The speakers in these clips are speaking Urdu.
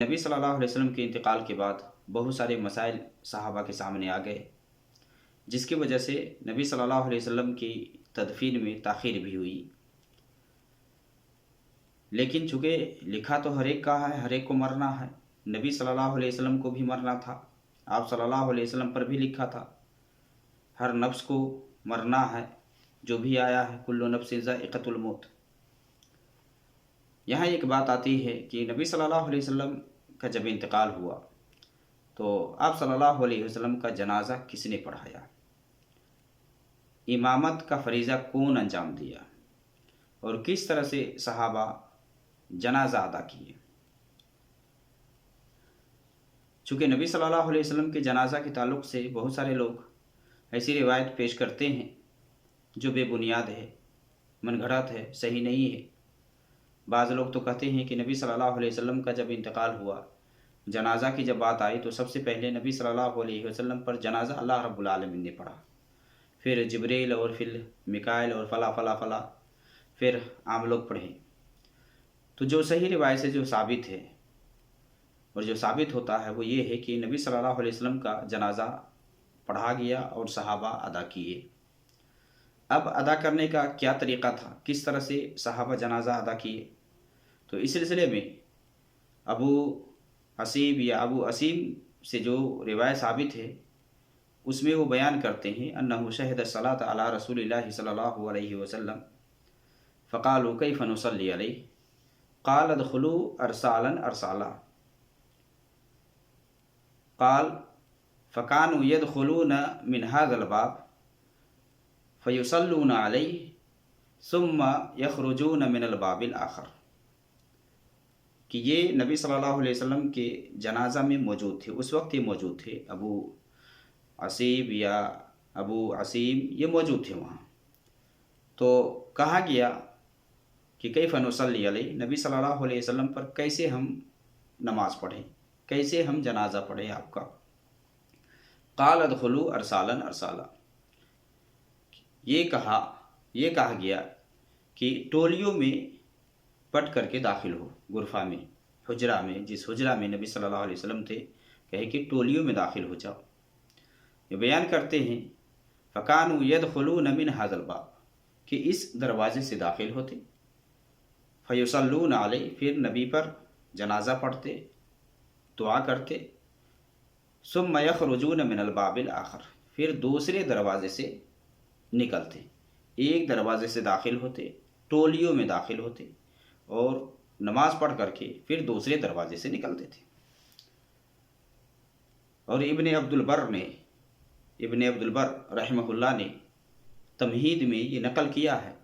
نبی صلی اللہ علیہ وسلم کے انتقال کے بعد بہت سارے مسائل صحابہ کے سامنے آ گئے، جس کی وجہ سے نبی صلی اللہ علیہ وسلم کی تدفین میں تاخیر بھی ہوئی۔ لیکن چونکہ لکھا تو ہر ایک کا ہے، ہر ایک کو مرنا ہے، نبی صلی اللہ علیہ وسلم کو بھی مرنا تھا، آپ صلی اللہ علیہ وسلم پر بھی لکھا تھا ہر نفس کو مرنا ہے، جو بھی آیا ہے کل نفس ذائقۃ الموت۔ یہاں ایک بات آتی ہے کہ نبی صلی اللہ علیہ وسلم کا جب انتقال ہوا تو آپ صلی اللہ علیہ وسلم کا جنازہ کس نے پڑھایا، امامت کا فریضہ کون انجام دیا، اور کس طرح سے صحابہ جنازہ ادا کیے۔ چونکہ نبی صلی اللہ علیہ وسلم کے جنازہ کے تعلق سے بہت سارے لوگ ایسی روایت پیش کرتے ہیں جو بے بنیاد ہے، من گھڑت ہے، صحیح نہیں ہے۔ بعض لوگ تو کہتے ہیں کہ نبی صلی اللہ علیہ وسلم کا جب انتقال ہوا، جنازہ کی جب بات آئی تو سب سے پہلے نبی صلی اللہ علیہ وسلم پر جنازہ اللہ رب العالمین نے پڑھا، پھر جبریل اور پھر میکائیل اور فلا فلا فلا، پھر عام لوگ پڑھے۔ تو جو صحیح روایت سے جو ثابت ہے اور جو ثابت ہوتا ہے وہ یہ ہے کہ نبی صلی اللہ علیہ وسلم کا جنازہ پڑھا گیا اور صحابہ ادا کیے۔ اب ادا کرنے کا کیا طریقہ تھا، کس طرح سے صحابہ جنازہ ادا کیے، تو اس سلسلے میں ابو حسیب یا ابو اسیم سے جو روایت ثابت ہے اس میں وہ بیان کرتے ہیں انہ شہد الصلاۃ علی رسول اللہ صلی اللہ علیہ وسلم فقالوا کیف نصلی علیہ قال ادخلوا ارسالا ارسالا قال فكانوا يدخلون من هذا الباب فيصلون عليه ثم يخرجون من الباب الآخر، کہ یہ نبی صلی اللہ علیہ وسلم کے جنازہ میں موجود تھے، اس وقت یہ موجود تھے، ابو عصیب یا ابو عصیم یہ موجود تھے وہاں۔ تو کہا گیا کہ کیف نصلی علیہ، نبی صلی اللہ علیہ وسلم پر کیسے ہم نماز پڑھیں، کیسے ہم جنازہ پڑھیں آپ کا۔ قال ادخلوا ارسالا ارسالا، یہ کہا گیا کہ ٹولیوں میں پٹ کر کے داخل ہو، غرفہ میں، حجرہ میں، جس حجرہ میں نبی صلی اللہ علیہ وسلم تھے، کہے کہ ٹولیوں میں داخل ہو جاؤ۔ یہ بیان کرتے ہیں فکانوا یدخلون من ھذا الباب، کہ اس دروازے سے داخل ہوتے، فیصلون علیہ، پھر نبی پر جنازہ پڑھتے، دعا کرتے، ثم یخرجون من الباب الآخر، پھر دوسرے دروازے سے نکلتے، ایک دروازے سے داخل ہوتے، ٹولیوں میں داخل ہوتے اور نماز پڑھ کر کے پھر دوسرے دروازے سے نکلتے تھے۔ اور ابن عبد البر رحمہ اللہ نے تمہید میں یہ نقل کیا ہے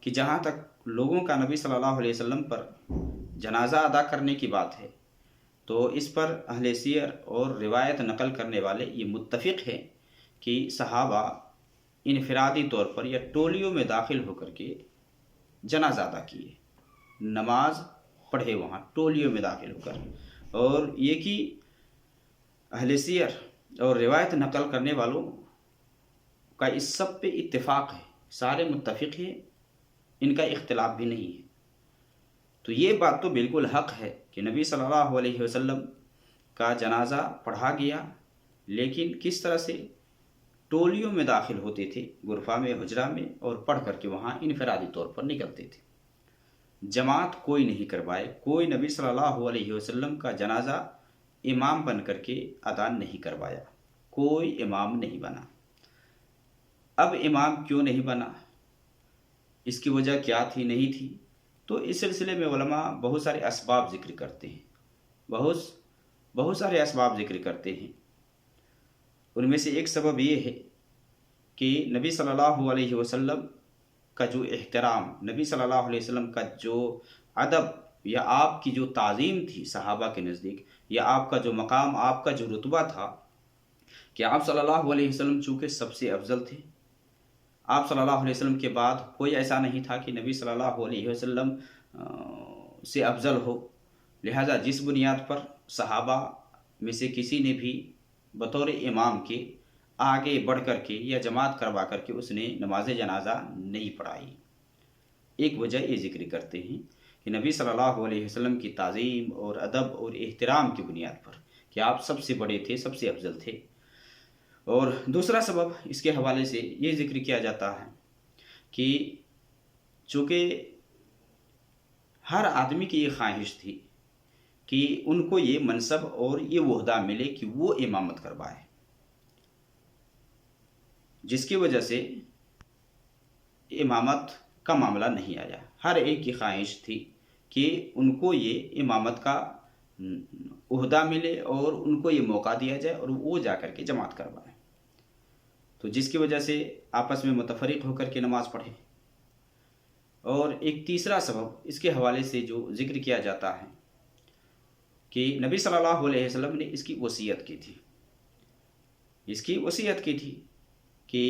کہ جہاں تک لوگوں کا نبی صلی اللہ علیہ وسلم پر جنازہ ادا کرنے کی بات ہے تو اس پر اہل سیر اور روایت نقل کرنے والے یہ متفق ہیں کہ صحابہ انفرادی طور پر یا ٹولیوں میں داخل ہو کر کے جنازہ ادا کیے، نماز پڑھے وہاں ٹولیوں میں داخل ہو کر۔ اور یہ کہ اہل سیر اور روایت نقل کرنے والوں کا اس سب پہ اتفاق ہے، سارے متفق ہیں، ان کا اختلاف بھی نہیں ہے۔ تو یہ بات تو بالکل حق ہے کہ نبی صلی اللہ علیہ وسلم کا جنازہ پڑھا گیا، لیکن کس طرح سے ٹولیوں میں داخل ہوتے تھے غرفہ میں، حجرہ میں، اور پڑھ کر کے وہاں انفرادی طور پر نکلتے تھے۔ جماعت کوئی نہیں کروائے، کوئی نبی صلی اللہ علیہ وسلم کا جنازہ امام بن کر کے ادا نہیں کروایا، کوئی امام نہیں بنا۔ اب امام کیوں نہیں بنا، اس کی وجہ کیا تھی، نہیں تھی، تو اس سلسلے میں علماء بہت سارے اسباب ذکر کرتے ہیں، بہت سارے اسباب ذکر کرتے ہیں۔ ان میں سے ایک سبب یہ ہے کہ نبی صلی اللہ علیہ وسلم کا جو احترام، نبی صلی اللہ علیہ وسلم کا جو ادب یا آپ کی جو تعظیم تھی صحابہ کے نزدیک، یا آپ کا جو مقام، آپ کا جو رتبہ تھا کہ آپ صلی اللہ علیہ وسلم چونکہ سب سے افضل تھے، آپ صلی اللہ علیہ وسلم کے بعد کوئی ایسا نہیں تھا کہ نبی صلی اللہ علیہ وسلم سے افضل ہو، لہذا جس بنیاد پر صحابہ میں سے کسی نے بھی بطور امام کے آگے بڑھ کر کے یا جماعت کروا کر کے اس نے نماز جنازہ نہیں پڑھائی۔ ایک وجہ یہ ذکر کرتے ہیں کہ نبی صلی اللہ علیہ وسلم کی تعظیم اور ادب اور احترام کی بنیاد پر کہ آپ سب سے بڑے تھے، سب سے افضل تھے۔ اور دوسرا سبب اس کے حوالے سے یہ ذکر کیا جاتا ہے کہ چونکہ ہر آدمی کی یہ خواہش تھی کہ ان کو یہ منصب اور یہ عہدہ ملے کہ وہ امامت کروائے، جس کی وجہ سے امامت کا معاملہ نہیں آیا۔ ہر ایک کی خواہش تھی کہ ان کو یہ امامت کا عہدہ ملے اور ان کو یہ موقع دیا جائے اور وہ جا کر کے جماعت کروائے، تو جس کی وجہ سے آپس میں متفرق ہو کر کے نماز پڑھے۔ اور ایک تیسرا سبب اس کے حوالے سے جو ذکر کیا جاتا ہے کہ نبی صلی اللہ علیہ وسلم نے اس کی وصیت کی تھی، کہ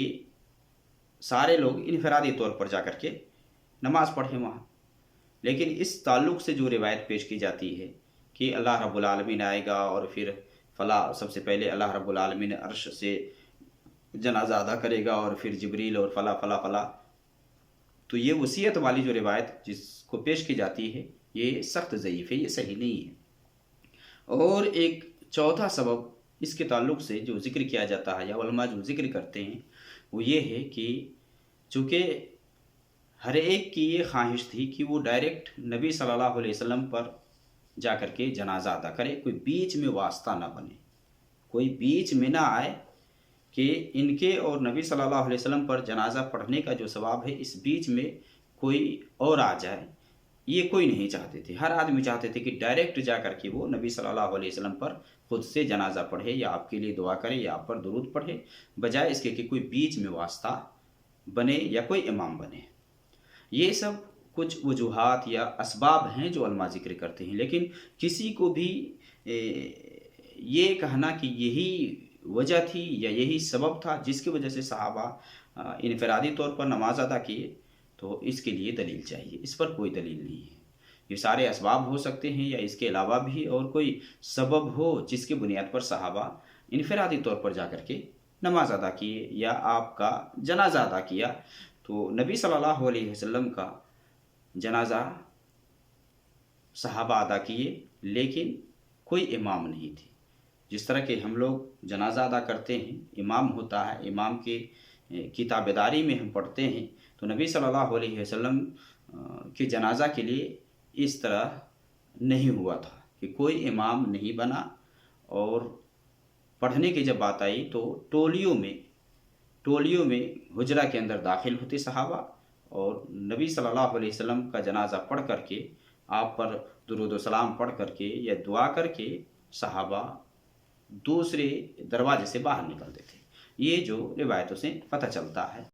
سارے لوگ انفرادی طور پر جا کر کے نماز پڑھیں وہاں۔ لیکن اس تعلق سے جو روایت پیش کی جاتی ہے کہ اللہ رب العالمین آئے گا اور پھر فلاں، سب سے پہلے اللہ رب العالمین عرش سے جنازہ ادا کرے گا اور پھر جبریل اور فلاں فلاں فلاں، تو یہ وصیت والی جو روایت جس کو پیش کی جاتی ہے یہ سخت ضعیف ہے، یہ صحیح نہیں ہے۔ اور ایک چوتھا سبب اس کے تعلق سے جو ذکر کیا جاتا ہے یا علماء جو ذکر کرتے ہیں وہ یہ ہے کہ چونکہ ہر ایک کی یہ خواہش تھی کہ وہ ڈائریکٹ نبی صلی اللہ علیہ وسلم پر جا کر کے جنازہ ادا کرے، کوئی بیچ میں واسطہ نہ بنے، کوئی بیچ میں نہ آئے کہ ان کے اور نبی صلی اللہ علیہ وسلم پر جنازہ پڑھنے کا جو ثواب ہے اس بیچ میں کوئی اور آ جائے، یہ کوئی نہیں چاہتے تھے۔ ہر آدمی چاہتے تھے کہ ڈائریکٹ جا کر کے وہ نبی صلی اللہ علیہ وسلم پر خود سے جنازہ پڑھے یا آپ کے لیے دعا کرے یا آپ پر درود پڑھے، بجائے اس کے کہ کوئی بیچ میں واسطہ بنے یا کوئی امام بنے۔ یہ سب کچھ وجوہات یا اسباب ہیں جو علماء ذکر کرتے ہیں، لیکن کسی کو بھی یہ کہنا کہ یہی وجہ تھی یا یہی سبب تھا جس کی وجہ سے صحابہ انفرادی طور پر نماز ادا کیے، تو اس کے لیے دلیل چاہیے۔ اس پر کوئی دلیل نہیں ہے۔ یہ سارے اسباب ہو سکتے ہیں یا اس کے علاوہ بھی اور کوئی سبب ہو جس کی بنیاد پر صحابہ انفرادی طور پر جا کر کے نماز ادا کیے یا آپ کا جنازہ ادا کیا، تو نبی صلی اللہ علیہ وسلم کا جنازہ صحابہ ادا کیے لیکن کوئی امام نہیں تھی۔ جس طرح کہ ہم لوگ جنازہ ادا کرتے ہیں، امام ہوتا ہے، امام کی تابعداری میں ہم پڑھتے ہیں، تو نبی صلی اللہ علیہ وسلم کے جنازہ کے لیے اس طرح نہیں ہوا تھا کہ کوئی امام نہیں بنا، اور پڑھنے کی جب بات آئی تو ٹولیوں میں حجرہ کے اندر داخل ہوتے صحابہ، اور نبی صلی اللہ علیہ وسلم کا جنازہ پڑھ کر کے آپ پر درود و سلام پڑھ کر کے یا دعا کر کے صحابہ دوسرے دروازے سے باہر نکلتے تھے۔ یہ جو روایتوں سے پتہ چلتا ہے۔